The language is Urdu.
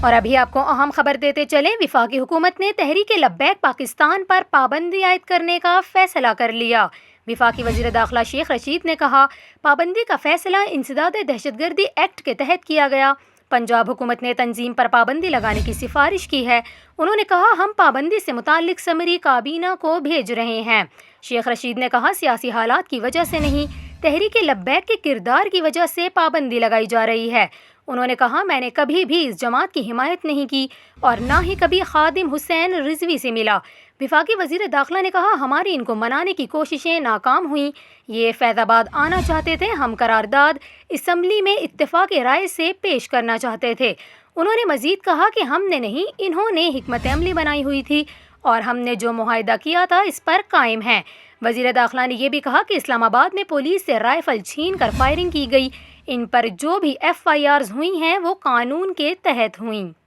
اور ابھی آپ کو اہم خبر دیتے چلیں، وفاقی حکومت نے تحریک لبیک پاکستان پر پابندی عائد کرنے کا فیصلہ کر لیا۔ وفاقی وزیر داخلہ شیخ رشید نے کہا، پابندی کا فیصلہ انسداد دہشت گردی ایکٹ کے تحت کیا گیا۔ پنجاب حکومت نے تنظیم پر پابندی لگانے کی سفارش کی ہے۔ انہوں نے کہا، ہم پابندی سے متعلق سمری کابینہ کو بھیج رہے ہیں۔ شیخ رشید نے کہا، سیاسی حالات کی وجہ سے نہیں، تحریک لبیک کے کردار کی وجہ سے پابندی لگائی جا رہی ہے۔ انہوں نے کہا، میں نے کبھی بھی اس جماعت کی حمایت نہیں کی اور نہ ہی کبھی خادم حسین رضوی سے ملا۔ وفاقی وزیر داخلہ نے کہا، ہماری ان کو منانے کی کوششیں ناکام ہوئیں۔ یہ فیض آباد آنا چاہتے تھے، ہم قرارداد اسمبلی میں اتفاق رائے سے پیش کرنا چاہتے تھے۔ انہوں نے مزید کہا کہ ہم نے نہیں، انہوں نے حکمت عملی بنائی ہوئی تھی اور ہم نے جو معاہدہ کیا تھا اس پر قائم ہیں۔ وزیر داخلہ نے یہ بھی کہا کہ اسلام آباد میں پولیس سے رائفل چھین کر فائرنگ کی گئی۔ ان پر جو بھی FIRs ہوئی ہیں وہ قانون کے تحت ہوئیں۔